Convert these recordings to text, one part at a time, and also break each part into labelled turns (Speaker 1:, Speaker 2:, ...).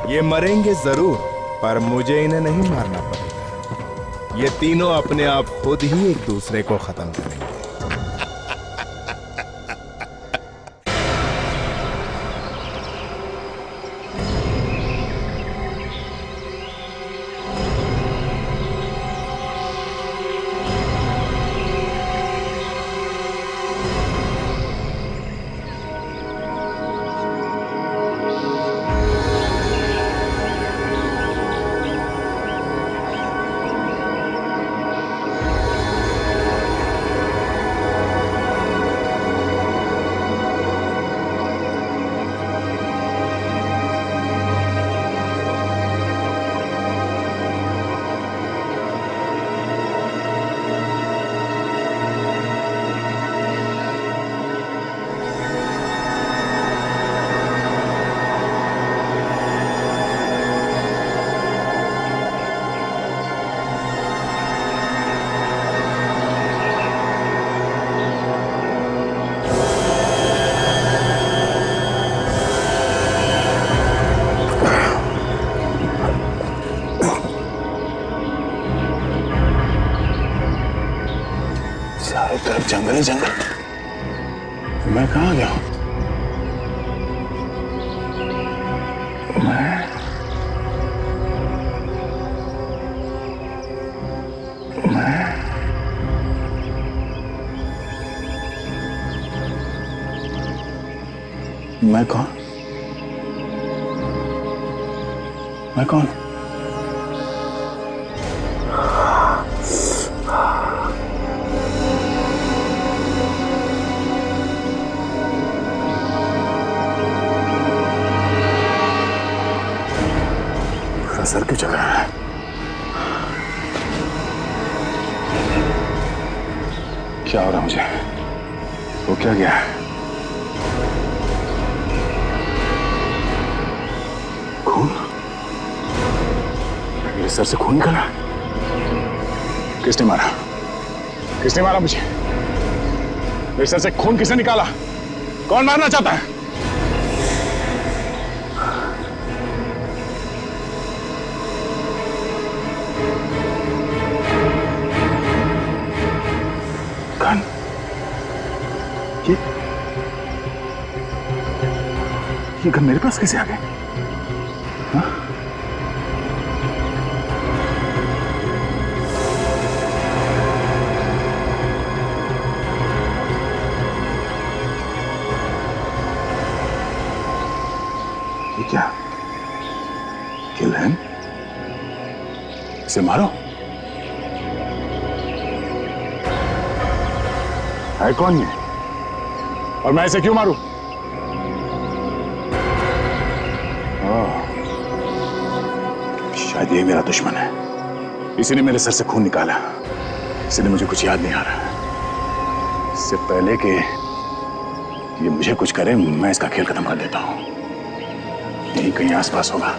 Speaker 1: ये मरेंगे जरूर, पर मुझे इन्हें नहीं मारना पड़ेगा। ये तीनों अपने आप खुद ही एक दूसरे को खत्म करेंगे।
Speaker 2: जंगल ही जंगल, मैं कहाँ गया हूँ? मैं कौन? मैं कौन? सर की जगह है। क्या हो रहा मुझे? वो क्या गया? खून? मेरे सर से खून निकला? किसने मारा? किसने मारा मुझे? मेरे सर से खून किसने निकाला? कौन मारना चाहता है? ये गन मेरे पास कैसे आ गए? हाँ? ये क्या? किल है? इसे मारो। है कौन ये? और मैं इसे क्यों मारूं? शायद ये मेरा दुश्मन है, इसी ने मेरे सर से खून निकाला। इसलिए मुझे कुछ याद नहीं आ रहा। इससे पहले कि ये मुझे कुछ करे, मैं इसका खेल खत्म कर देता हूं। यहीं कहीं आसपास होगा।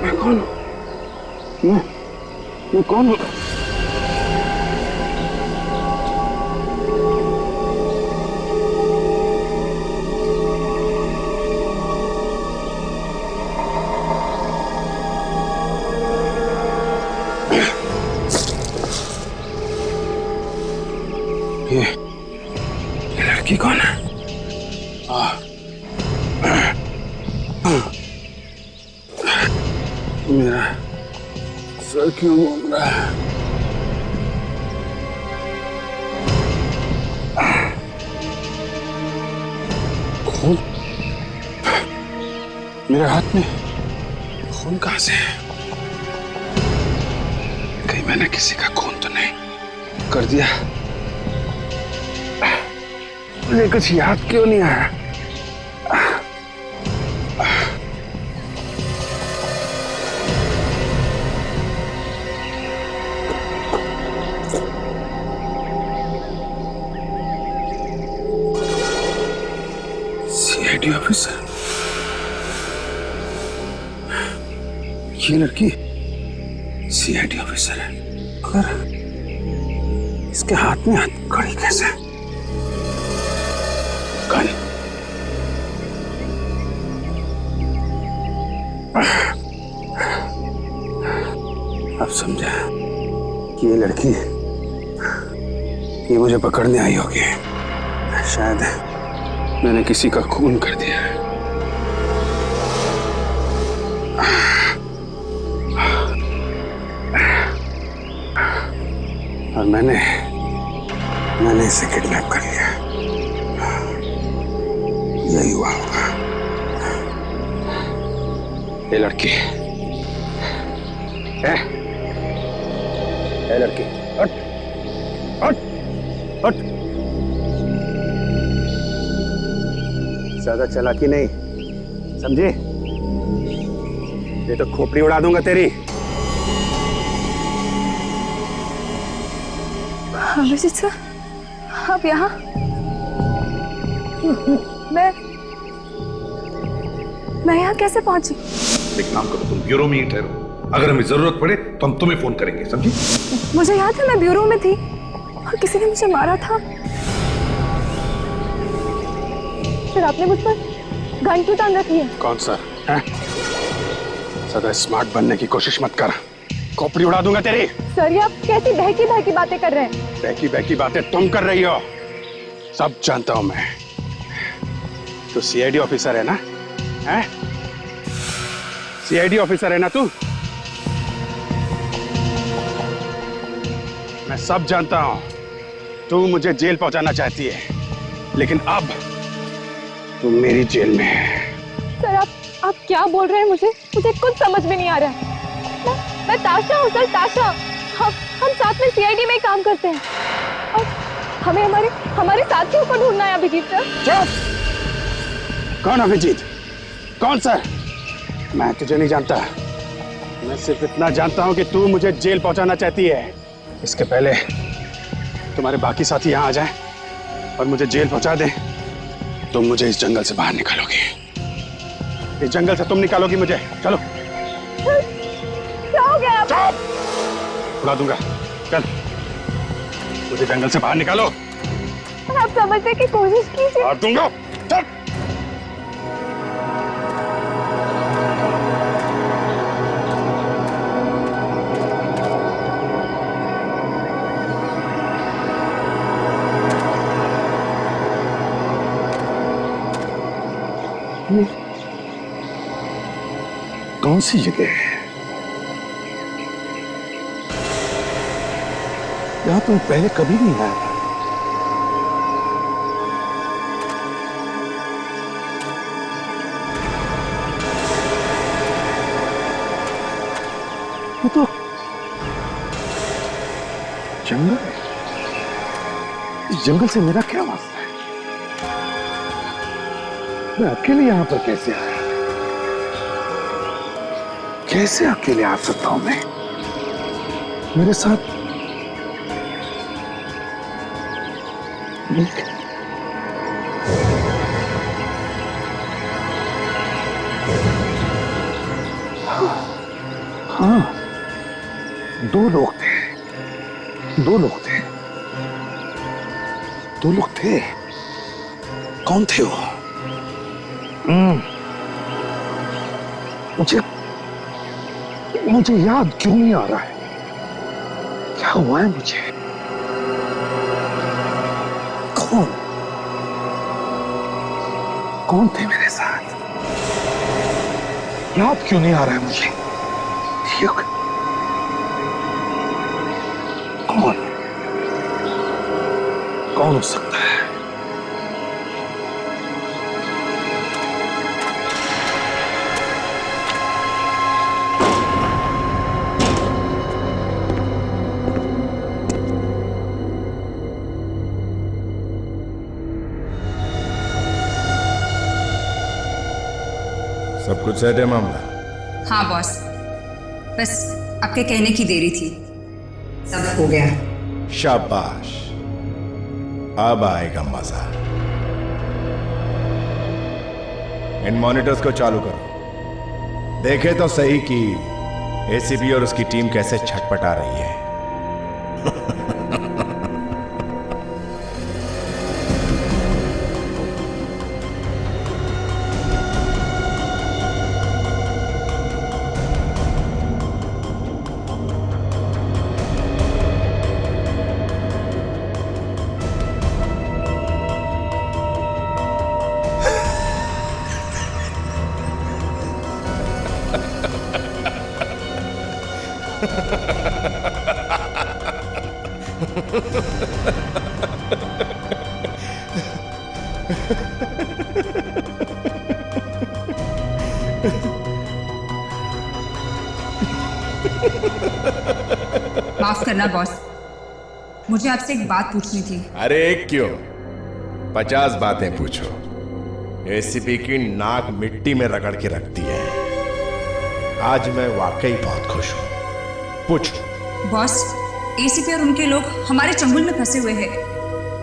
Speaker 2: मैं कौन हूँ? मैं कौन हूँ? ये लड़की कौन है? मेरा सर क्यों घूम रहा है? खून मेरे हाथ में, खून कहां से है? कहीं मैंने किसी का खून तो
Speaker 3: तो नहीं कर दिया। मुझे कुछ याद क्यों नहीं आया? सीआईडी ऑफिसर, ये लड़की सीआईडी ऑफिसर है, मगर इसके हाथ में हथकड़ी कैसे? गन। अब समझा कि ये लड़की ये मुझे पकड़ने आई होगी। शायद मैंने किसी का खून कर दिया है। और मैंने इसे किडनैप कर लिया। यही हुआ होगा। ये लड़की, ए लड़की, हट, हट, हट। ज्यादा चालाकी नहीं, समझे? ये तो खोपड़ी उड़ा दूंगा तेरी।
Speaker 4: अभिजीत सर, आप यहाँ? मैं यहाँ कैसे पहुंची?
Speaker 5: एक काम करो, तुम ब्यूरो में ही ठहरो। अगर हमें जरूरत पड़े तो हम तुम्हें फोन करेंगे, समझी?
Speaker 4: मुझे याद है मैं ब्यूरो में थी और किसी ने मुझे मारा था। फिर आपने मुझ पर गन क्यों तान रखी है?
Speaker 3: कौन सर? ज्यादा स्मार्ट बनने की कोशिश मत कर, खोपड़ी उड़ा दूंगा तेरी।
Speaker 4: सर, ये आप कैसी बहकी बहकी बातें कर रहे हैं?
Speaker 3: बहकी बहकी बातें तुम कर रही हो, सब जानता हूं मैं। तो सीआईडी ऑफिसर है ना? हैं? सीआईडी ऑफिसर है ना तू? मैं सब जानता हूं। तू मुझे जेल पहुंचाना चाहती है, लेकिन अब तू मेरी जेल में है।
Speaker 4: सर, आप क्या बोल रहे हैं? मुझे कुछ समझ में नहीं आ रहा है। मैं ताशा हूँ सर, ताशा। हम साथ में सीआईडी में ही काम करते हैं और हमें हमारे साथियों को ढूंढना है। अभिजीत सर।
Speaker 3: चुप! कौन अभिजीत? कौन सर? मैं तुझे नहीं जानता। मैं सिर्फ इतना जानता हूं कि तू मुझे जेल पहुंचाना चाहती है। इसके पहले तुम्हारे बाकी साथी यहां आ जाएं और मुझे जेल पहुंचा दें, तुम मुझे इस जंगल से बाहर निकालोगी। इस जंगल से तुम निकालोगी मुझे। चलो।
Speaker 4: क्या हो गया?
Speaker 3: चुप! उड़ा दूंगा। चल, मुझे जंगल से बाहर निकालो।
Speaker 4: आप समझने की कोशिश कीजिए।
Speaker 3: मार दूंगा। चल।
Speaker 5: कौन सी जगह है? यहां तो पहले कभी नहीं आया था। ये तो जंगल है। इस जंगल से मेरा क्या वास्ता है? मैं अकेले यहां पर कैसे आया? कैसे अकेले आ सकता हूं मैं? मेरे साथ हाँ, दो लोग थे। कौन थे वो? मुझे याद क्यों नहीं आ रहा है? क्या हुआ है मुझे? कौन थे मेरे साथ? याद क्यों नहीं आ रहा है मुझे? ठीक, कौन हो सकता है?
Speaker 1: सब कुछ सेट है मामला?
Speaker 6: हाँ बॉस, बस आपके कहने की देरी थी, सब हो गया।
Speaker 1: शाबाश, अब आएगा मजा। इन मॉनिटर्स को चालू करो, देखे तो सही कि एसीपी और उसकी टीम कैसे छटपटा रही है।
Speaker 6: माफ करना बॉस, मुझे आपसे एक बात पूछनी थी।
Speaker 1: अरे क्यों, 50 बातें पूछो। एसीपी की नाक मिट्टी में रगड़ के रखती है। आज मैं वाकई बहुत खुश हूं। पूछो।
Speaker 6: बॉस, एसीपी और उनके लोग हमारे चंगुल में फंसे हुए हैं,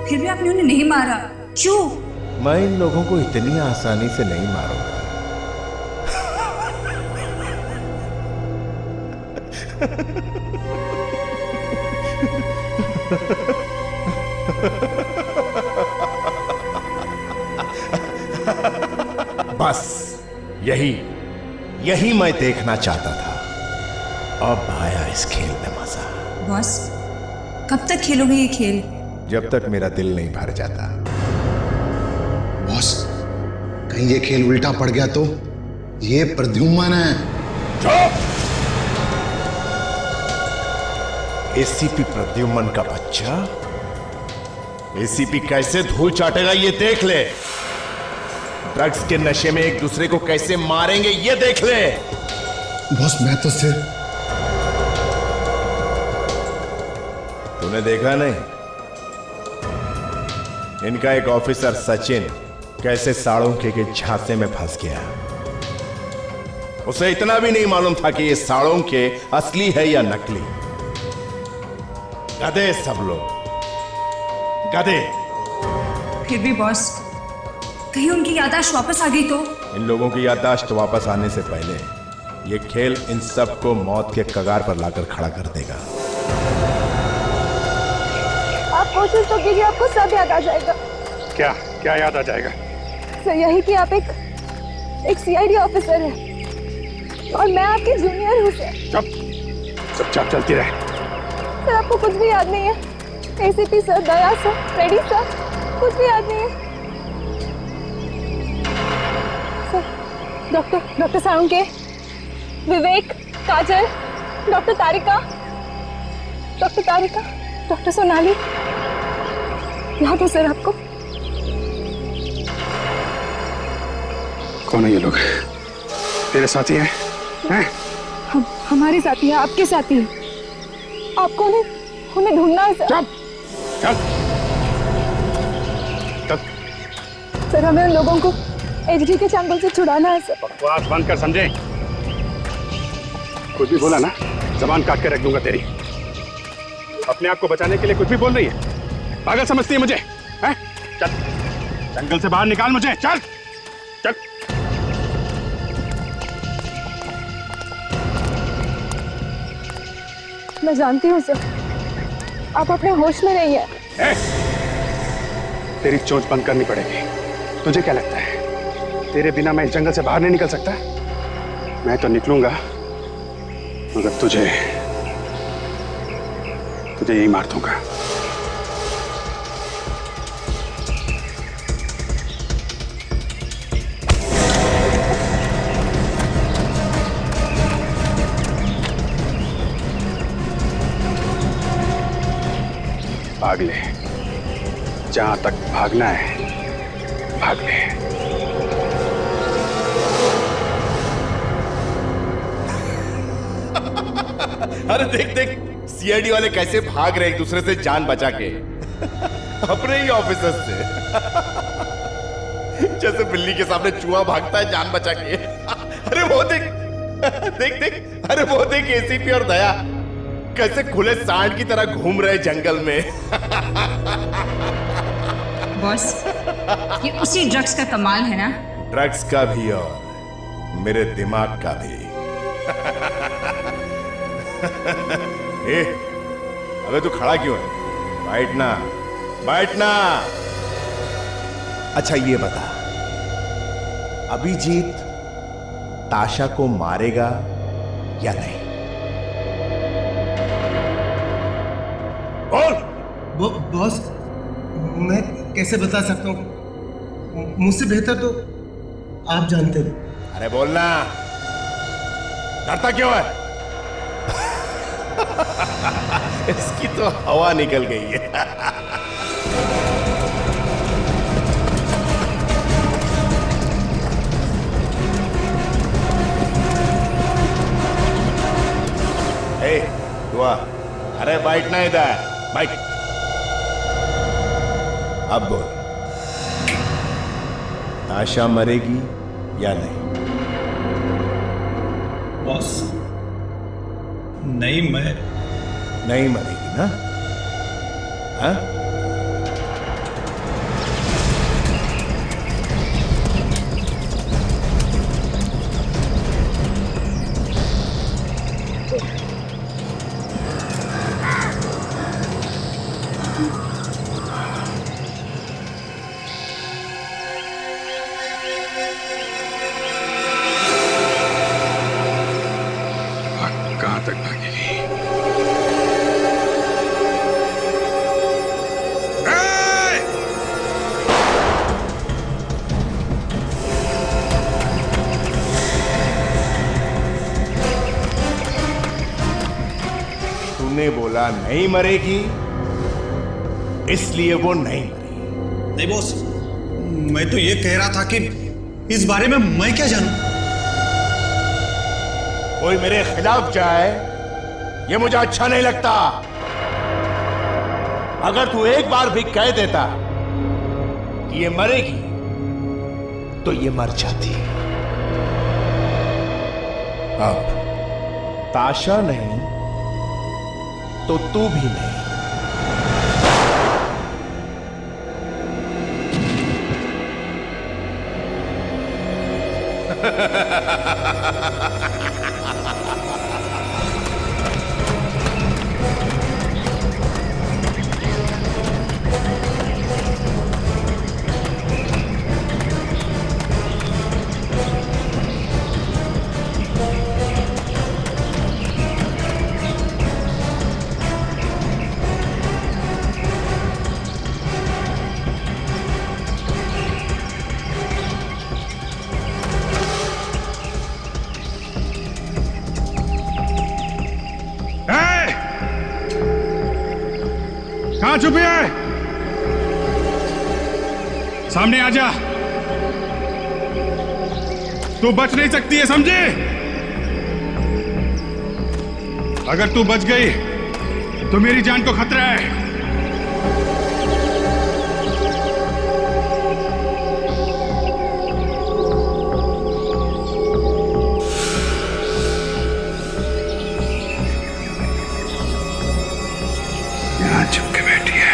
Speaker 6: फिर भी आपने उन्हें नहीं मारा, क्यों?
Speaker 1: मैं इन लोगों को इतनी आसानी से नहीं मारूंगा। बस यही मैं देखना चाहता था। अब आया इस खेल में मजा।
Speaker 6: बॉस, कब तक खेलोगे ये खेल?
Speaker 1: जब तक मेरा दिल नहीं भर जाता।
Speaker 7: बॉस, कहीं ये खेल उल्टा पड़ गया तो? ये प्रद्युम्न है।
Speaker 1: चुप! एसीपी प्रद्युम्न का बच्चा एसीपी कैसे धूल चाटेगा ये देख ले। ड्रग्स के नशे में एक दूसरे को कैसे मारेंगे ये देख ले।
Speaker 7: बॉस, मैं तो सिर्फ...
Speaker 1: तूने देखा नहीं इनका एक ऑफिसर सचिन कैसे साड़ोंके के झांसे में फंस गया। उसे इतना भी नहीं मालूम था कि ये साड़ोंके असली है या नकली। गधे सब लोग, गधे।
Speaker 6: फिर भी बॉस, कहीं उनकी याददाश्त वापस आ गई तो?
Speaker 1: इन लोगों की याददाश्त वापस आने से पहले ये खेल इन सबको मौत के कगार पर लाकर खड़ा कर देगा।
Speaker 4: आप कोशिश तो कीजिए, आपको सब याद आ जाएगा।
Speaker 3: क्या क्या याद आ जाएगा?
Speaker 4: सर, यही कि आप एक सीआईडी ऑफिसर हैं और मैं आपकी जूनियर हूँ सर।
Speaker 3: चुपचाप चलती रहे।
Speaker 4: सर, आपको कुछ भी याद नहीं है? एसीपी सर, दया सर, रेड्डी सर, कुछ भी याद नहीं है? सर, डॉक्टर साळुंके, विवेक, काजल, डॉक्टर तारिका, डॉक्टर सोनाली याद है सर आपको?
Speaker 3: कौन है ये लोग? तेरे साथी हैं? हैं?
Speaker 4: हमारे साथी है, आपके साथी है। आपको उन्हें ढूंढना है सर।
Speaker 3: चल।
Speaker 4: सर, हमें उन लोगों को एचडी के चंगुल से छुड़ाना है सर।
Speaker 3: बकवास बंद कर, समझे? कुछ भी बोला ना, जबान काट के रख दूंगा तेरी। अपने आप को बचाने के लिए कुछ भी बोल रही है। पागल समझती है मुझे? हैं? चल, जंगल से बाहर निकाल मुझे। चल चल।
Speaker 4: मैं जानती हूँ सर, आप अपने होश में नहीं है।
Speaker 3: तेरी चोंच बंद करनी पड़ेगी। तुझे क्या लगता है तेरे बिना मैं इस जंगल से बाहर नहीं निकल सकता? मैं तो निकलूंगा, मगर तुझे यही मार दूंगा। भाग ले, जहां तक भागना है भाग ले।
Speaker 1: अरे देख देख, सीआईडी वाले कैसे भाग रहे एक दूसरे से जान बचा के। अपने ही ऑफिसर से। जैसे बिल्ली के सामने चूहा भागता है जान बचा के। अरे वो देख, देख देख, अरे वो देख एसीपी और दया कैसे खुले सांड की तरह घूम रहे जंगल में।
Speaker 6: बॉस, ये उसी ड्रग्स का कमाल है ना?
Speaker 1: ड्रग्स का भी और मेरे दिमाग का भी। ए, अबे तू खड़ा क्यों है? बैठना, बैठना। अच्छा ये बता, अभिजीत ताशा को मारेगा या नहीं? बोल।
Speaker 8: बॉस, मैं कैसे बता सकता हूँ? मुझसे बेहतर तो आप जानते हैं।
Speaker 1: अरे बोलना, डरता क्यों है? इसकी तो हवा निकल गई है। ए, दुआ, अरे बैठना इधर, बैठ। अब बोल, ताशा मरेगी या नहीं?
Speaker 8: बॉस, नहीं, मैं
Speaker 1: नहीं मरेगी ना? हाँ?
Speaker 2: कहां तक भागेगी?
Speaker 1: तूने बोला नहीं मरेगी, इसलिए वो नहीं मरी।
Speaker 8: नहीं बॉस, मैं तो ये कह रहा था कि इस बारे में मैं क्या जानूं?
Speaker 1: कोई मेरे खिलाफ जाए ये मुझे अच्छा नहीं लगता। अगर तू एक बार भी कह देता कि ये मरेगी तो ये मर जाती। अब ताशा नहीं तो तू भी नहीं।
Speaker 3: कहां छुपी है? सामने आ जा। तू बच नहीं सकती है, समझे? अगर तू बच गई तो मेरी जान को खतरा है।
Speaker 2: यहां छुप के बैठी है।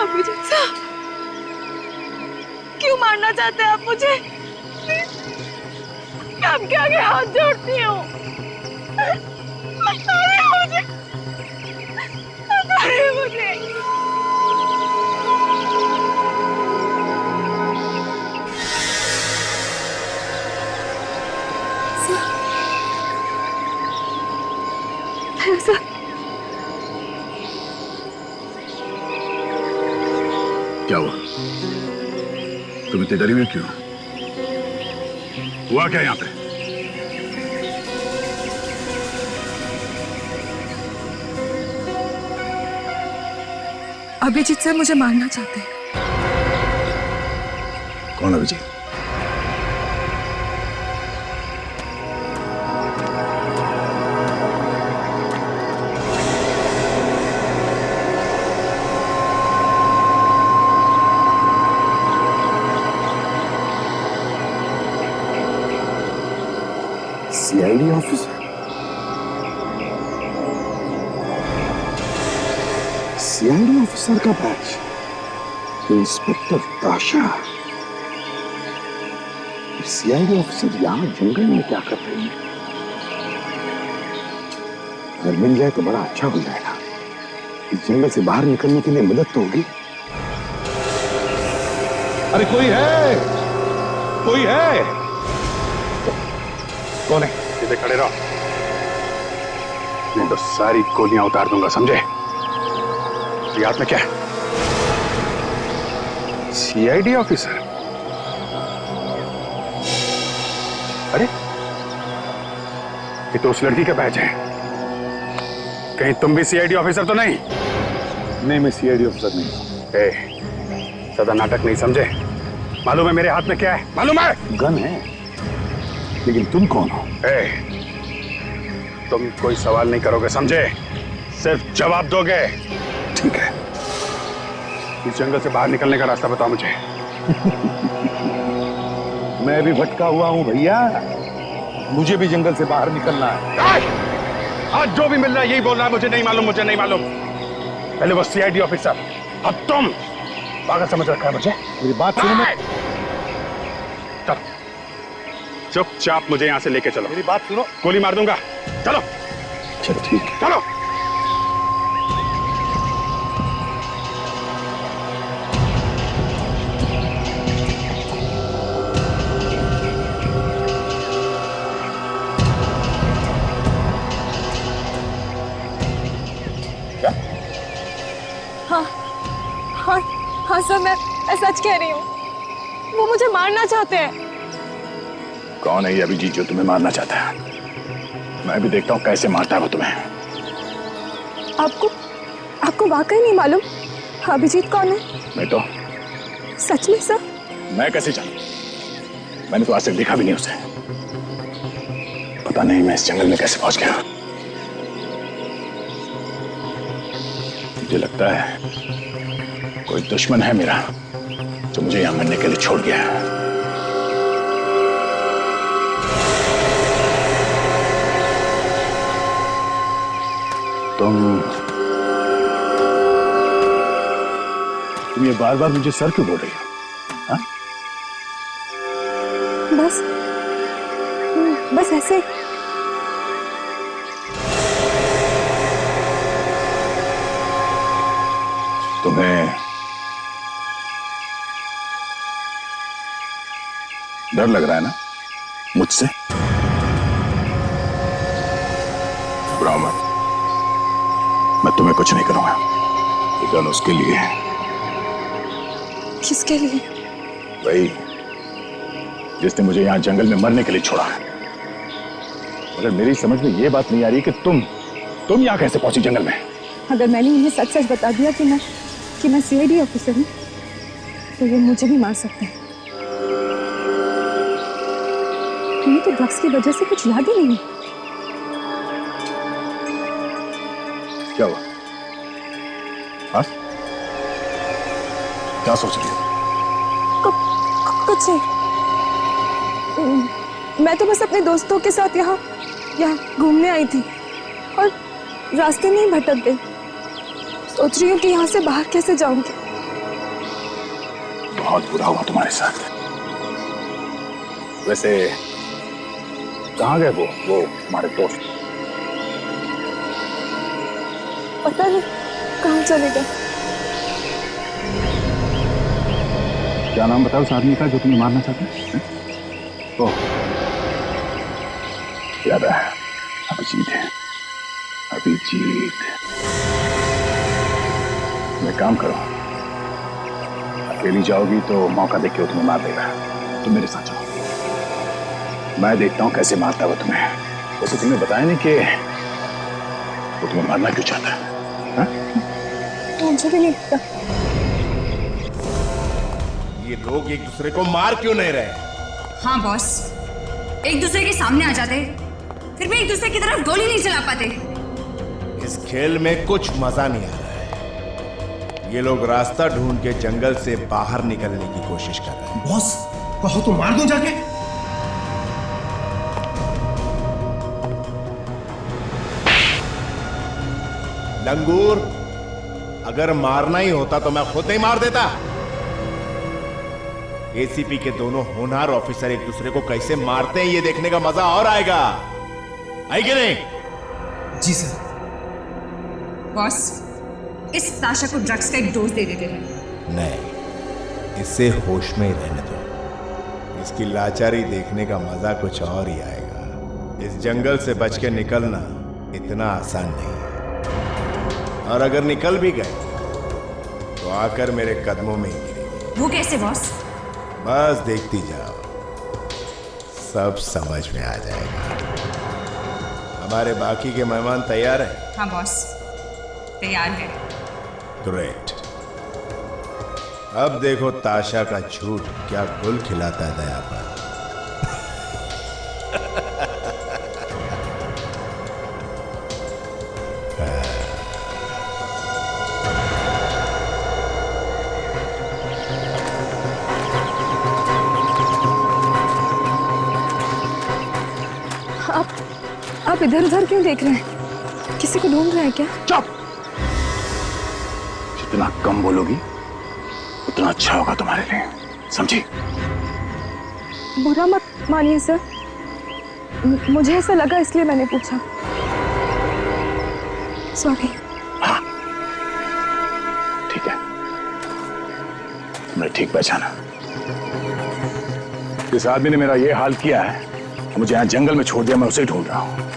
Speaker 4: अभिजीत साहब, क्यों मारना चाहते हैं आप मुझे? मैं आपके आगे हाथ जोड़ती हूँ। मारिए मुझे, मारिए मुझे। सर,
Speaker 2: क्या हुआ? तुम इतनी डरी हुई क्यों? हुआ क्या यहाँ पे?
Speaker 6: अभिजीत सर मुझे मारना चाहते हैं।
Speaker 2: कौन Abhijeet? CID officer? CID officer का badge? Inspector Tasha? CID officer यहाँ जंगल में क्या कर रही है? अगर मिल जाए तो बड़ा अच्छा हो जाएगा। इस जंगल से बाहर निकलने के लिए मदद तो होगी।
Speaker 3: अरे कोई है? कोई है? कौन है? सीधे खड़े रहो, नहीं तो सारी गोलियां उतार दूंगा, समझे? ये हाथ में क्या है? CID officer? अरे ये तो उस लड़की का बैच है। कहीं तुम भी सीआईडी ऑफिसर तो नहीं?
Speaker 2: नहीं, मैं सीआईडी ऑफिसर नहीं।
Speaker 3: ज्यादा नाटक नहीं, समझे? मालूम है मेरे हाथ में क्या है? मालूम है?
Speaker 2: गन है, लेकिन तुम कौन हो?
Speaker 3: तुम कोई सवाल नहीं करोगे, समझे? सिर्फ जवाब दोगे।
Speaker 2: ठीक है।
Speaker 3: इस जंगल से बाहर निकलने का रास्ता बताओ मुझे।
Speaker 2: मैं भी भटका हुआ हूं भैया, मुझे भी जंगल से बाहर निकलना है।
Speaker 3: आज जो भी मिल रहा है यही बोल रहा है, मुझे नहीं मालूम, मुझे नहीं मालूम। पहले वो सीआईडी ऑफिसर, अब तुम पागल समझ रखा है मुझे?
Speaker 2: मेरी बात सुनो।
Speaker 3: चलो चुपचाप मुझे यहां से लेके चलो।
Speaker 2: मेरी बात सुनो।
Speaker 3: गोली मार दूंगा। चलो
Speaker 2: चलो ठीक है।
Speaker 3: चलो।
Speaker 4: हाँ सर, मैं सच कह रही हूँ। वो मुझे मारना चाहते हैं।
Speaker 2: कौन है ये अभिजीत जो तुम्हें मारना चाहता है? मैं भी देखता हूँ कैसे मारता है वो तुम्हें।
Speaker 4: आपको वाकई नहीं मालूम अभिजीत कौन है?
Speaker 2: मैं तो
Speaker 4: सच में सर?
Speaker 2: मैं कैसे जानूं? मैंने तो आज तक देखा भी नहीं उसे। पता नहीं मैं इस जंगल में कैसे पहुंच गया। मुझे लगता है कोई दुश्मन है मेरा जो मुझे यहां मरने के लिए छोड़ गया है। तुम ये बार बार मुझे सर क्यों बोल रही हो? हाँ?
Speaker 4: बस ऐसे।
Speaker 2: तुम्हें डर लग रहा है ना मुझसे? घबराओ मत, मैं तुम्हें कुछ नहीं करूंगा। ये गन उसके लिए है।
Speaker 4: किसके लिए?
Speaker 2: वही जिसने मुझे यहां जंगल में मरने के लिए छोड़ा है। मगर मेरी समझ में यह बात नहीं आ रही कि तुम यहां कैसे पहुंची जंगल में?
Speaker 4: अगर मैंने इन्हें सच सच बता दिया कि मैं सीआईडी ऑफिसर हूँ तो ये मुझे भी मार सकते हैं। तुम्हें तो ड्रग्स की वजह से कुछ याद ही नहीं।
Speaker 2: क्या हुआ? हाँ? क्या सोच रही हो?
Speaker 4: कुछ नहीं। मैं तो बस अपने दोस्तों के साथ यहाँ घूमने आई थी और रास्ते में ही भटक गई। सोच रही हूँ कि यहाँ से बाहर कैसे जाऊंगी।
Speaker 2: बहुत बुरा हुआ तुम्हारे साथ। वैसे कहाँ गए वो हमारे दोस्त?
Speaker 4: पता नहीं कहाँ चले गए।
Speaker 2: क्या नाम बताओ उस आदमी का जो तुम्हें मारना चाहता है? ओह, याद है, अभिजीत है। अभिजीत, मैं काम करो, अकेली जाओगी तो मौका देख के वो तुम्हें मार देगा। तुम मेरे साथ चलो, मैं देखता हूँ कैसे मारता है वो तुम्हें। वैसे तुमने बताया नहीं कि वो तुम्हें मारना क्यों चाहता है?
Speaker 4: मुझे भी नहीं पता।
Speaker 1: ये लोग एक दूसरे को मार क्यों नहीं रहे?
Speaker 6: हाँ बॉस, एक दूसरे के सामने आ जाते फिर भी एक दूसरे की तरफ गोली नहीं चला पाते।
Speaker 1: इस खेल में कुछ मजा नहीं आ रहा है। ये लोग रास्ता ढूंढ के जंगल से बाहर निकलने की कोशिश कर रहे हैं।
Speaker 8: बॉस कहो तो मार दूं जाके।
Speaker 1: लंगूर, अगर मारना ही होता तो मैं खुद ही मार देता। एसीपी के दोनों होनहार ऑफिसर एक दूसरे को कैसे मारते हैं ये देखने का मजा और आएगा, है कि नहीं?
Speaker 8: जी सर।
Speaker 6: बॉस, इस ताशा को ड्रग्स का एक डोज दे देते हैं।
Speaker 1: नहीं, इसे होश में ही रहने दो। इसकी लाचारी देखने का मजा कुछ और ही आएगा। इस जंगल से बच के निकलना इतना आसान नहीं है, और अगर निकल भी गए तो आकर मेरे कदमों में ही गिरेगी।
Speaker 6: वो कैसे बॉस?
Speaker 1: बस देखती जाओ, सब समझ में आ जाएगा। हमारे बाकी के मेहमान तैयार हैं?
Speaker 6: हाँ बॉस, तैयार है।
Speaker 1: ग्रेट। अब देखो ताशा का झूठ क्या गुल खिलाता है दया पर।
Speaker 4: आप इधर उधर क्यों देख रहे हैं? किसी को ढूंढ रहे हैं क्या?
Speaker 2: चुप! जितना कम बोलोगी उतना अच्छा होगा तुम्हारे लिए, समझी?
Speaker 4: बुरा मत मानिए सर, मुझे ऐसा लगा इसलिए मैंने पूछा। सॉरी।
Speaker 2: हाँ, ठीक है, तुमने ठीक पहचाना। इस आदमी ने मेरा ये हाल किया है, मुझे यहाँ जंगल में छोड़ दिया, मैं उसे ढूंढ रहा हूँ।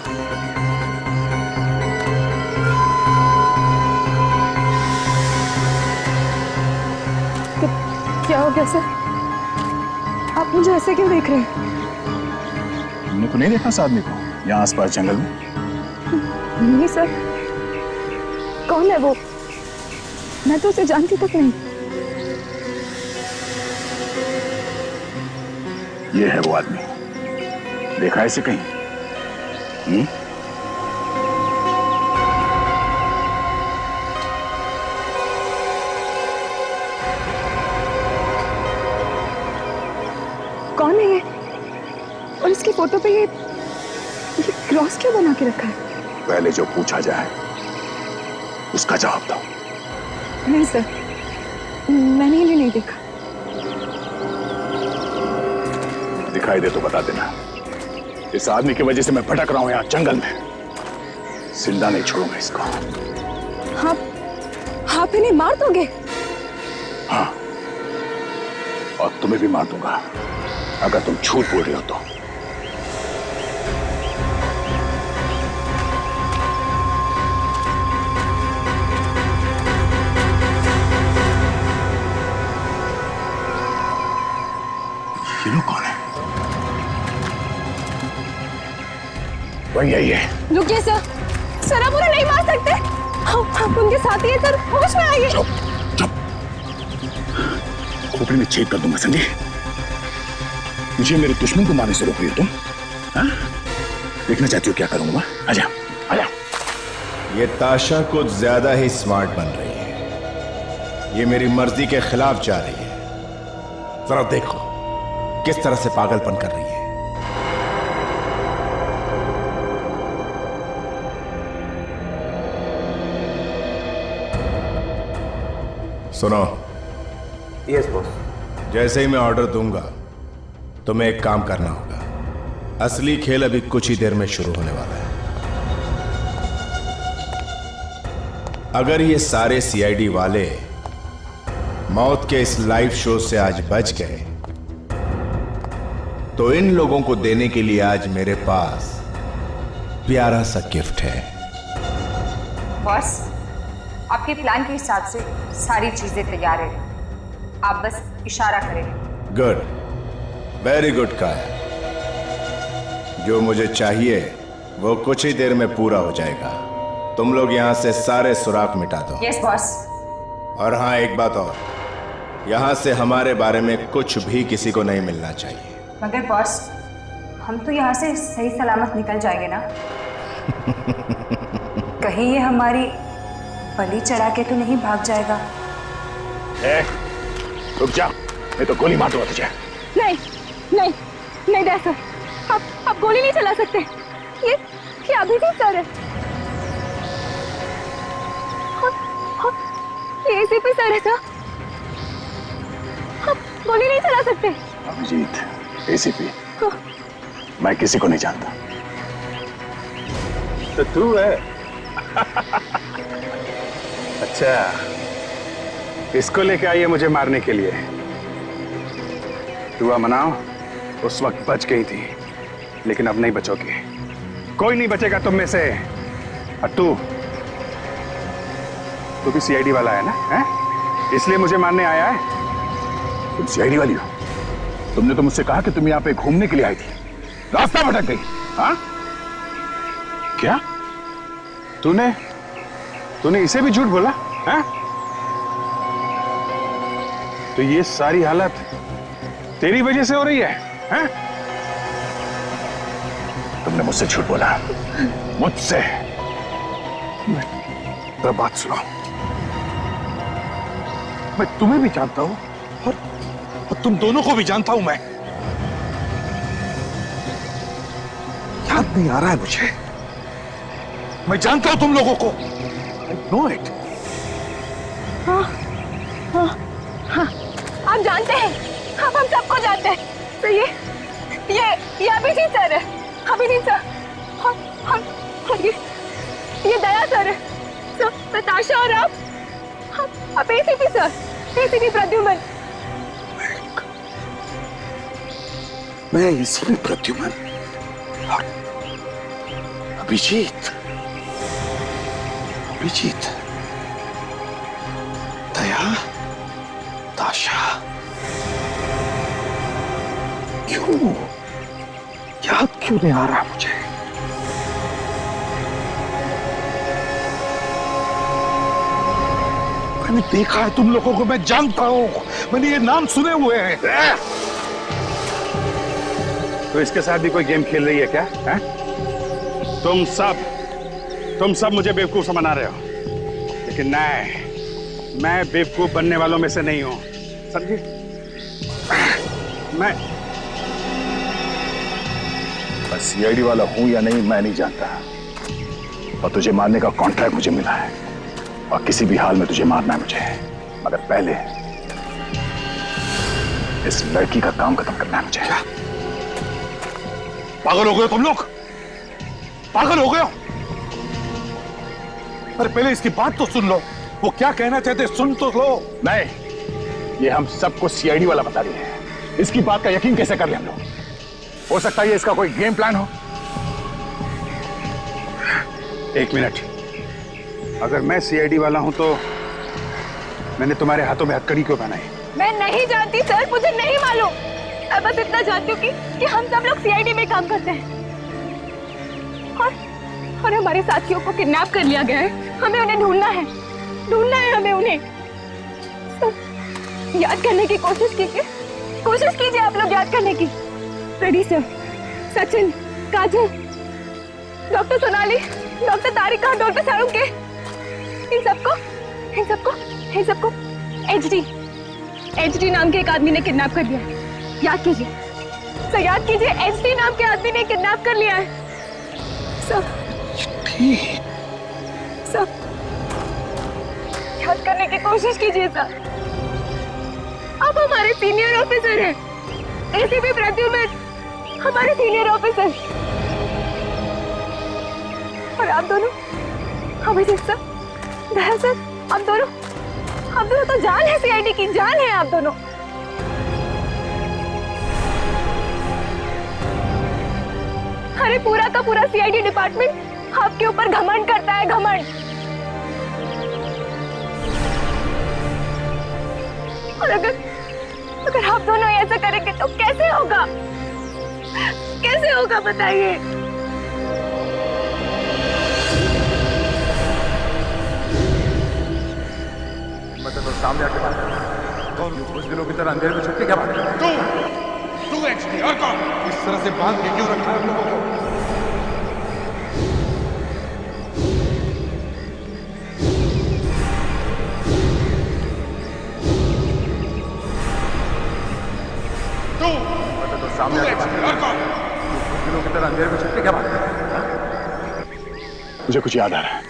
Speaker 4: क्या हो गया सर? आप मुझे ऐसे क्यों देख रहे हैं?
Speaker 2: तुमने को नहीं देखा इस आदमी को यहाँ आसपास जंगल में?
Speaker 4: नहीं सर। कौन है वो? मैं तो उसे जानती तक नहीं।
Speaker 2: ये है वो आदमी, देखा है इसे कहीं?
Speaker 4: कौन है ये? और इसकी फोटो पे ये क्रॉस क्यों बना के रखा है?
Speaker 2: पहले जो पूछा जाए उसका जवाब दो।
Speaker 4: नहीं सर, मैंने इन्हें नहीं देखा।
Speaker 2: दिखाई दे तो बता देना। इस आदमी की वजह से मैं भटक रहा हूं यहाँ जंगल में, जिंदा नहीं छोड़ूंगा इसको।
Speaker 4: आप इन्हें मार दोगे?
Speaker 2: हाँ, और तुम्हें भी मार दूंगा अगर तुम झूठ बोल रहे हो तो। ये लोग कौन है? वही है।
Speaker 4: रुकिए सर, सर आप उन्हें नहीं मार सकते। आप उनके साथी हैं सर, होश में आइए।
Speaker 2: चुप चुप, खोपड़ी में छेद कर दूंगा, समझे? मुझे मेरे दुश्मन को मारने से रोक रही हो तुम? हाँ? देखना चाहती हो क्या करूंगा? आजा आजा।
Speaker 1: ये ताशा कुछ ज्यादा ही स्मार्ट बन रही है। ये मेरी मर्जी के खिलाफ जा रही है। जरा देखो किस तरह से पागलपन कर रही है। सुनो।
Speaker 8: Yes boss.
Speaker 1: जैसे ही मैं ऑर्डर दूंगा तुम्हें एक काम करना होगा। असली खेल अभी कुछ ही देर में शुरू होने वाला है। अगर ये सारे सीआईडी वाले मौत के इस लाइव शो से आज बच गए तो इन लोगों को देने के लिए आज मेरे पास प्यारा सा गिफ्ट है।
Speaker 6: बॉस, आपके प्लान के हिसाब से सारी चीजें तैयार है, आप बस इशारा करें।
Speaker 1: गुड, वेरी गुड काया। जो मुझे चाहिए वो कुछ ही देर में पूरा हो जाएगा। तुम लोग यहां से सारे सुराख मिटा दो।
Speaker 6: Yes boss.
Speaker 1: और हाँ, एक बात और, यहां से हमारे बारे में कुछ भी किसी को नहीं मिलना चाहिए।
Speaker 6: मगर बॉस, हम तो यहाँ से सही सलामत निकल जाएंगे ना? कहीं ये हमारी बलि चढ़ा के तो नहीं भाग जाएगा?
Speaker 2: रुक जा, मैं तो गोली मार दूंगा तुझे।
Speaker 4: नहीं नहीं नहीं डैड सर, आप गोली नहीं चला सकते। ये अभिजीत सर है। ये एसीपी सर है सर, आप गोली नहीं चला सकते।
Speaker 2: अभिजीत, एसीपी, मैं किसी को नहीं जानता।
Speaker 3: तो तू है? अच्छा, इसको लेके आई है मुझे मारने के लिए। दुआ मनाओ, उस वक्त बच गई थी, लेकिन अब नहीं बचोगी। कोई नहीं बचेगा तुम में से। और तू भी सीआईडी वाला है ना? है? इसलिए मुझे मारने आया है?
Speaker 2: तुम सीआईडी वाली हो? तुमने तो मुझसे कहा कि तुम यहाँ पे घूमने के लिए आई थी, रास्ता भटक गई। हाँ? क्या? तूने इसे भी झूठ बोला? है? तो ये सारी हालत तेरी वजह से हो रही है? हैं? तुमने मुझसे झूठ बोला, मुझसे। मेरा बात सुनो, मैं तुम्हें भी जानता हूं और तुम दोनों को भी जानता हूं। मैं याद नहीं आ रहा है मुझे। मैं जानता हूं तुम लोगों को। I know it.
Speaker 4: हाँ, आप जानते हैं, आप हम सबको जानते हैं। तो ये अभिजीत सर है, अभिजीत सर। और ये दया सर है। तो नताशा और आप एसीपी सर, एसीपी प्रद्युमन।
Speaker 2: मैं एसीपी प्रद्युमन और अभिजीत दया, ताशा। क्यों याद क्यों नहीं आ रहा मुझे? मैंने देखा है तुम लोगों को, मैं जानता हूं, मैंने ये नाम सुने हुए हैं।
Speaker 3: तो इसके साथ भी कोई गेम खेल रही है क्या? है? तुम सब मुझे बेवकूफ समझ रहे हो, लेकिन नहीं, मैं बेवकूफ बनने वालों में से नहीं हूं, समझे? मैं
Speaker 2: सीआईडी वाला हूं या नहीं मैं नहीं जानता, और तुझे मारने का कॉन्ट्रैक्ट मुझे मिला है और किसी भी हाल में तुझे मारना है मुझे। मगर पहले इस लड़की का काम खत्म करना है मुझे। क्या? पागल हो गए तुम लोग? पागल हो गए? अरे पहले इसकी बात तो सुन लो, वो क्या कहना चाहते सुन तो लो। नहीं, ये हम सबको सीआईडी वाला बता रही है। इसकी बात का यकीन कैसे कर ले हम लोग? हो सकता है ये इसका कोई गेम प्लान हो।
Speaker 3: एक मिनट, अगर मैं सीआईडी वाला हूं तो मैंने तुम्हारे हाथों में हथकड़ी क्यों पहनाई?
Speaker 4: मैं नहीं जानती सर, मुझे नहीं मालूम। मैं बस इतना जानती हूँ कि हम सब लोग सीआईडी में काम करते हैं और हमारे साथियों को किडनैप कर लिया गया है। हमें उन्हें ढूंढना है हमें उन्हें। सर, याद करने की कोशिश कीजिए आप लोग, याद करने की। रेडी सर, सचिन, काजल, डॉक्टर सोनाली, डॉक्टर तारिका, डॉक्टर सारुके, इन सबको एचडी नाम के एक आदमी ने किडनैप कर लिया है। याद कीजिए सर, याद कीजिए, एचडी नाम के आदमी ने किडनैप कर लिया है। सब याद करने की कोशिश कीजिए सर। आप हमारे सीनियर ऑफिसर हैं। एसीपी प्रद्युम्न हमारे सीनियर ऑफिसर। और आप दोनों अभिजीत सर, दया सर, हम दोनों तो जान है, सीआईडी की जान है आप दोनों। अरे पूरा का पूरा सीआईडी डिपार्टमेंट आपके ऊपर घमंड करता है, घमंड। और अगर आप दोनों ऐसा करेंगे तो कैसे होगा, कैसे होगा बताइए।
Speaker 3: मतलब सामने आके बात कर। कौन कुछ दिनों की तरह अंधेरे में छुप के क्या बात कर?
Speaker 5: तू एक्चुअली और कौन? इस तरह से बांध के क्यों रखा है हम लोगों को?
Speaker 3: सामने आके बात कर। और कौन? कुछ दिनों की तरह अंधेरे में छुप के क्या बात कर? मुझे कुछ याद आ रहा है।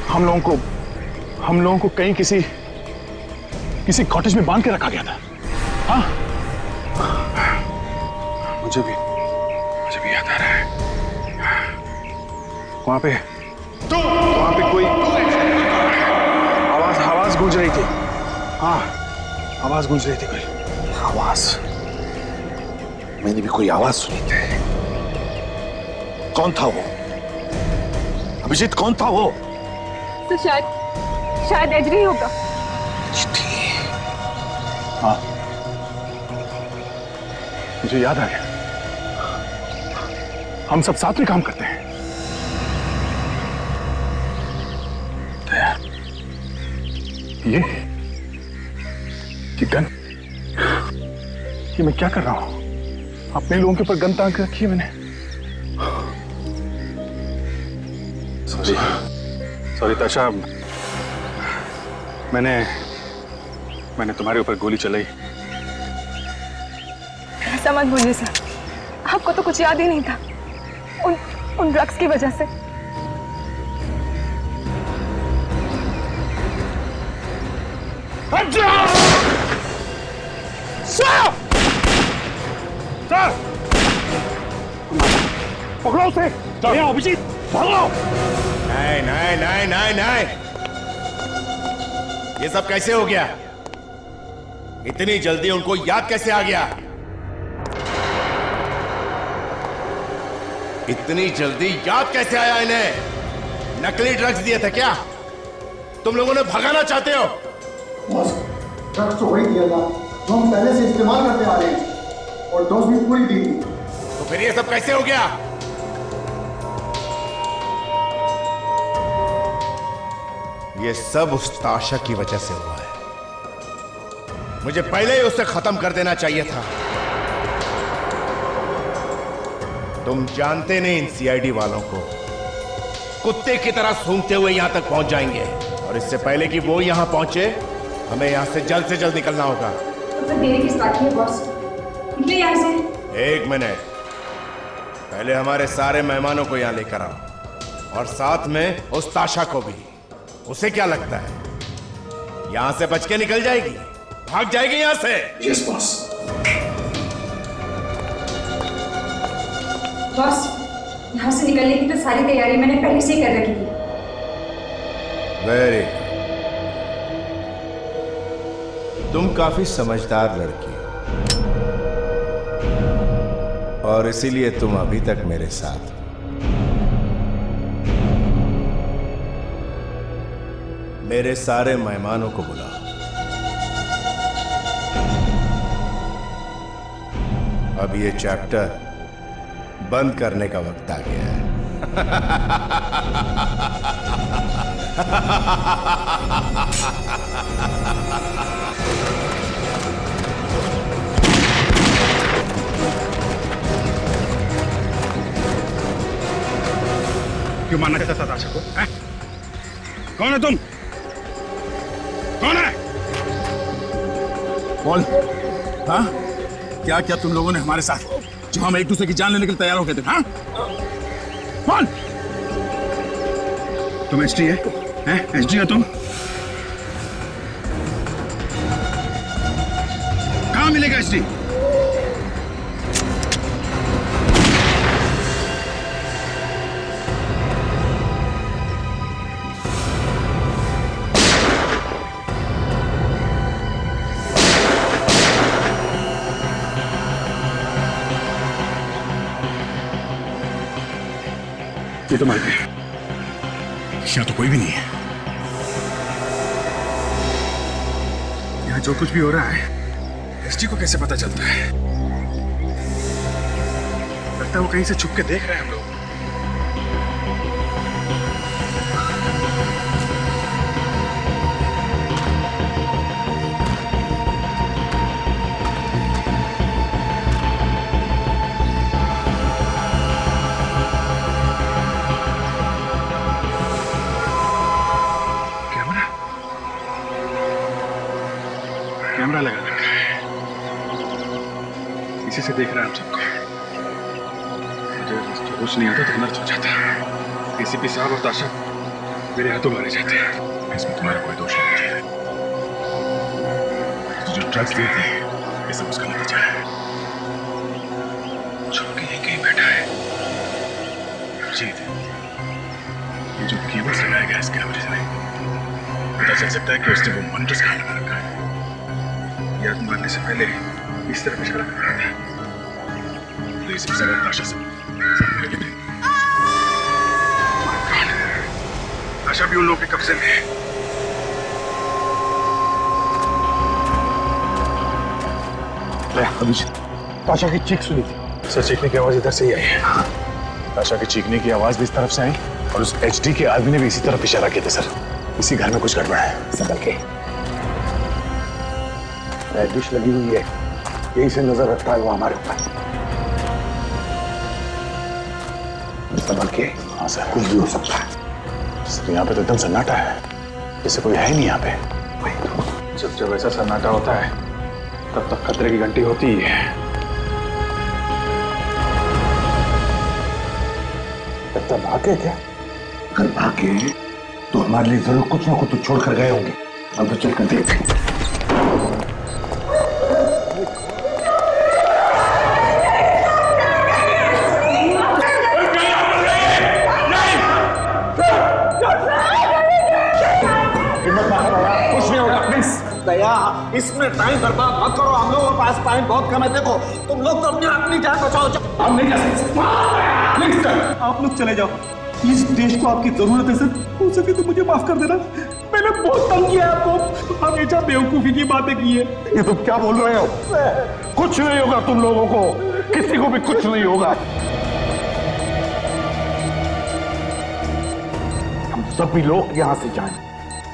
Speaker 3: हम लोगों को कहीं किसी कॉटेज में बांध के रखा गया था। हाँ, मुझे भी याद आ रहा है। वहां पे कोई आवाज गूंज रही थी। हाँ, आवाज गूंज रही थी कोई आवाज। मैंने भी कोई आवाज सुनी थी। कौन था वो? अभिजीत, कौन था वो?
Speaker 4: तो शायद एजरी होगा।
Speaker 3: हाँ, मुझे याद आ गया। हम सब साथ में काम करते हैं। ये गन, ये मैं क्या कर रहा हूं? अपने लोगों के ऊपर गन ताक रखी है मैंने। सॉरी ताशा, मैंने तुम्हारे ऊपर गोली चलाई।
Speaker 4: ऐसा मत बोलिए सर, आपको तो कुछ याद ही नहीं था उन ड्रग्स की वजह से।
Speaker 3: पकड़ो उसे। अभिजीत, भागो।
Speaker 1: नहीं, ये सब कैसे हो गया? इतनी जल्दी उनको याद कैसे आ गया? इतनी जल्दी याद कैसे आया इन्हें? नकली ड्रग्स दिए थे क्या? तुम लोगों ने भगाना चाहते हो?
Speaker 9: बॉस, ड्रग्स तो वही दिया था जो हम पहले से इस्तेमाल करते आ रहे हैं, और डोज भी पूरी दी थी।
Speaker 1: तो फिर ये सब कैसे हो गया? ये सब उस ताशा की वजह से हुआ है। मुझे पहले ही उसे खत्म कर देना चाहिए था। तुम जानते नहीं इन सीआईडी वालों को, कुत्ते की तरह सूंघते हुए यहां तक पहुंच जाएंगे। और इससे पहले कि वो यहां पहुंचे, हमें यहां से जल्द निकलना होगा।
Speaker 6: तो फिर देरी किस बात की है बॉस? निकले यहां से।
Speaker 1: एक मिनट, पहले हमारे सारे मेहमानों को यहां लेकर आओ, और साथ में उस ताशा को भी। उसे क्या लगता है यहां से बच के निकल जाएगी, भाग जाएगी यहां से?
Speaker 9: Yes boss.
Speaker 6: बॉस, यहां से निकलने की तो सारी तैयारी मैंने पहले से ही कर रखी थी।
Speaker 1: वेरी, तुम काफी समझदार लड़की हो, और इसीलिए तुम अभी तक मेरे साथ हो। मेरे सारे मेहमानों को बुलाओ। अब ये चैप्टर बंद करने का वक्त आ गया है।
Speaker 3: क्यों मानना चाहता था ताशा को? कौन है तुम? कौन है? बोल। हाँ, क्या क्या तुम लोगों ने हमारे साथ, जो हम एक दूसरे की जान लेने के लिए तैयार हो गए थे? हाँ, कौन? तुम एसटी है? एसटी हो तुम? कहाँ कहाँ मिलेगा एचडी? ये तो मर गए। यहाँ तो कोई भी नहीं है। यहाँ जो कुछ भी हो रहा है एसटी को कैसे पता चलता है? लगता है वो कहीं से छुप के देख रहे हैं हम लोग। कैमरा लगा रखा है, इसी से देख रहा है हम सबको। मुझे कुछ नहीं आता तो अनर्थ हो जाता। एसीपी साहब और ताशा मेरे हाथों मारे जाते हैं। इसमें तुम्हारा कोई दोष नहीं है। तो जो ड्रग्स दिए थे ये सब उसका नतीजा है। छुप के ये कहीं बैठा है। जीत, ये जो केबल्स लगाया गया इस कैमरे से पता चल सकता है कि उसने वो मॉनिटर्स कहाँ लगा रखा है। याद मारने से पहले इस तरफ इशारा कर रहा था। प्लीज इस तरह ताशा से ताशा भी उन लोगों के कब्जे में है। अभिजीत, ताशा की चीख सुनी थी। सर, चीखने की आवाज इधर से ही आई है। ताशा की चीखने की आवाज भी इस तरफ से आई और उस एचडी के आदमी ने भी इसी तरफ इशारा किया था। सर, इसी घर में कुछ गड़बड़ है। संभल के। डिश लगी हुई है, यही से नजर रखता है वो हमारे ऊपर। संभल के। हाँ सर, कुछ भी हो सकता है। सर, यहाँ पे तो एकदम सन्नाटा है, जैसे कोई है ही नहीं यहाँ पे। वही तो, जब ऐसा सन्नाटा होता है तब तक खतरे की घंटी होती ही है। लगता भागे क्या? अगर भागे तो हमारे लिए जरूर कुछ ना कुछ तो छोड़ कर गए होंगे। अब तो चल कर देखते।
Speaker 10: दया, इसमें टाइम बर्बाद मत करो। हम लोगों के पास टाइम बहुत कम है। देखो, तुम लोग तो अपनी जान बचाओ।
Speaker 3: हम नहीं जा सकते। प्लीज सर, आप लोग चले जाओ। इस देश को आपकी जरूरत है सर। हो सके तो मुझे माफ कर देना। मैंने बहुत तंग किया आपको, हमेशा बेवकूफी की बातें की है।
Speaker 10: ये तुम क्या बोल रहे हो? कुछ नहीं होगा तुम लोगों को, किसी को भी कुछ नहीं होगा। हम सभी लोग यहाँ से जाएं,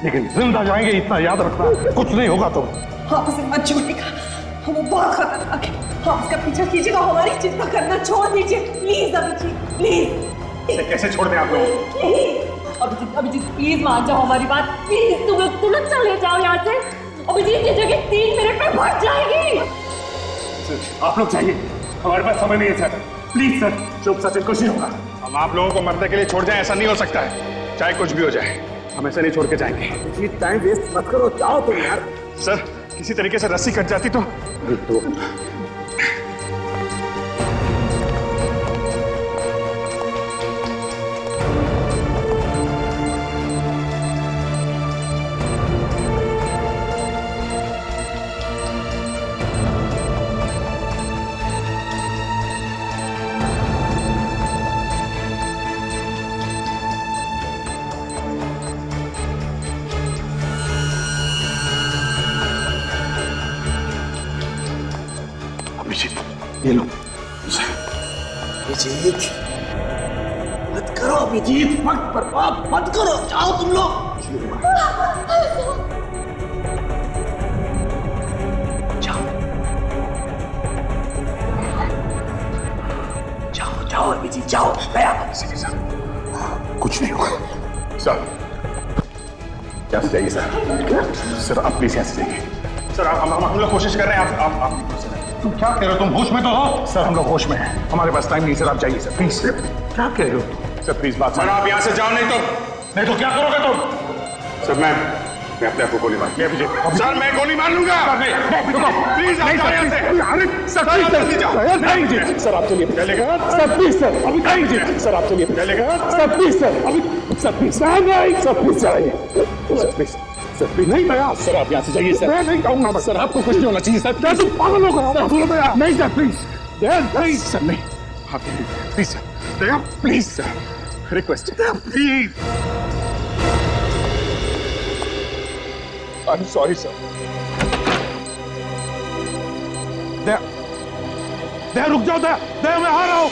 Speaker 10: लेकिन जिंदा जाएंगे इतना याद रखना। कुछ नहीं होगा तुम।
Speaker 11: हाँ, उसे मत छोड़िएगा, वो बहुत खतरनाक है। हाँ, उसका पीछा कीजिएगा, हमारी चिंता करना छोड़ दीजिए प्लीज। अभिजीत प्लीज।
Speaker 3: इसे कैसे छोड़ दें आप लोग?
Speaker 11: अभिजीत प्लीज मान जाओ हमारी बात। प्लीज तुम लोग तुरंत चले जाओ यहाँ से। अभिजीत ये जगह 3 मिनट में भर जाएगी।
Speaker 3: आप लोग चाहिए, हमारे पास समय नहीं है सर। प्लीज सर, चुप सचिन, कुछ नहीं होगा। हम आप लोगों को मरने के लिए छोड़ जाएं, ऐसा नहीं हो सकता है। चाहे कुछ भी हो जाए, हम ऐसे नहीं छोड़ के जाएंगे।
Speaker 10: टाइम वेस्ट मत करो, जाओ तुम यार।
Speaker 3: सर, किसी तरीके से रस्सी कट जाती तो
Speaker 10: ये लो। अभिजीत मत करो, अभिजीत वक्त बर्बाद मत करो, जाओ तुम लोग। जाओ जाओ जाओ अभिजीत, जाओ।
Speaker 3: कुछ नहीं होगा सर। यहाँ से जाइए सर। सर आप प्लीज यहाँ से जाइए। सर हम लोग कोशिश कर रहे हैं। आप तुम क्या कह रहे हो? तुम होश में तो हो? सर हम लोग होश में हैं, हमारे पास टाइम नहीं। सर आप जाइए सर प्लीज। क्या कह रहे हो? सर प्लीज बात। सर आप यहाँ से जाओ, नहीं तो क्या करोगे तुम? सर
Speaker 2: मैं अपने आप को गोली मार सर, मैं गोली मार लूंगा। प्लीज आप जाओ यहाँ से।
Speaker 3: अरे सर नहीं जी, सर आप चलिए चलेगा सर, प्लीज सर अभी नहीं जी, सर आप चलिए चलेगा सर, प्लीज सर अभी सर प्लीज सर प्लीज जाइए सर, प्लीज सर प्लीज नहीं भैया सर, आप यहाँ से जाइए सर। मैं नहीं कहूँगा सर, आपको कुछ नहीं होना चाहिए सर। क्या तुम पागल हो गए? नहीं सर प्लीज, नहीं सर नहीं, आप please sir, please sir, request please. I'm sorry, sir. दया रुक जाओ, दया मैं आ रहा हूं।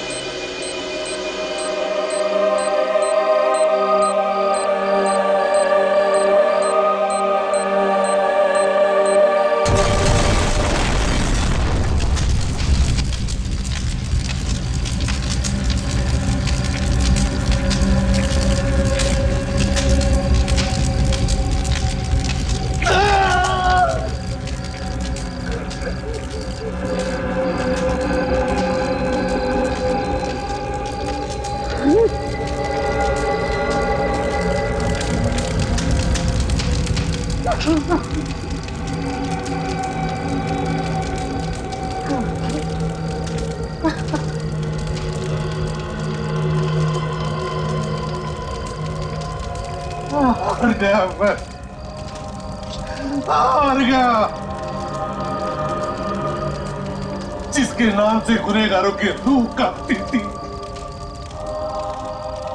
Speaker 10: जिसके नाम से गुनहगारों की रूह कांपती थी,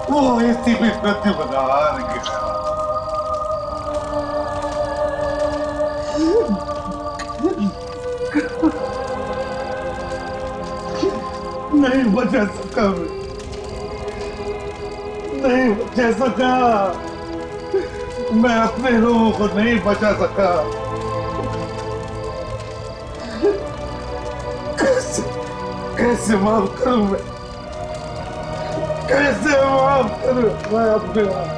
Speaker 10: वो एसीपी प्रद्युम्न हार गया। नहीं बचा सका, नहीं बचा सका, मैं अपने लोगों को नहीं बचा सका। कैसे माफ करूं मैं, कैसे माफ करूं मैं अपने आप?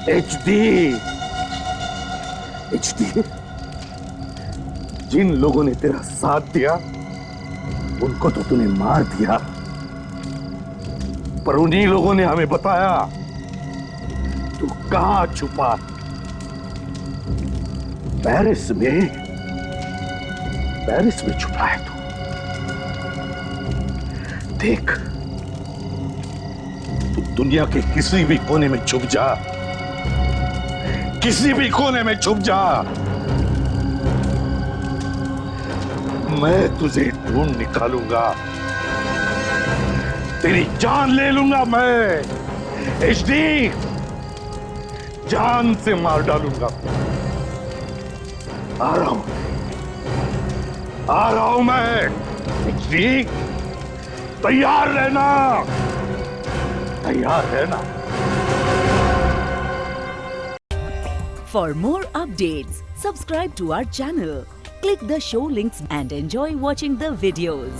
Speaker 10: HD, जिन लोगों ने तेरा साथ दिया उनको तो तूने मार दिया, पर उन्हीं लोगों ने हमें बताया तू कहां छुपा। पेरिस में छुपा है तू। देख, तू दुनिया के किसी भी कोने में छुप जा, किसी भी कोने में छुप जा, मैं तुझे ढूंढ निकालूंगा, तेरी जान ले लूंगा मैं। HD, जान से मार डालूंगा। आ रहा हूं मैं। HD, तैयार रहना, तैयार रहना।
Speaker 12: For more updates, subscribe to our channel, click the show links and enjoy watching the videos.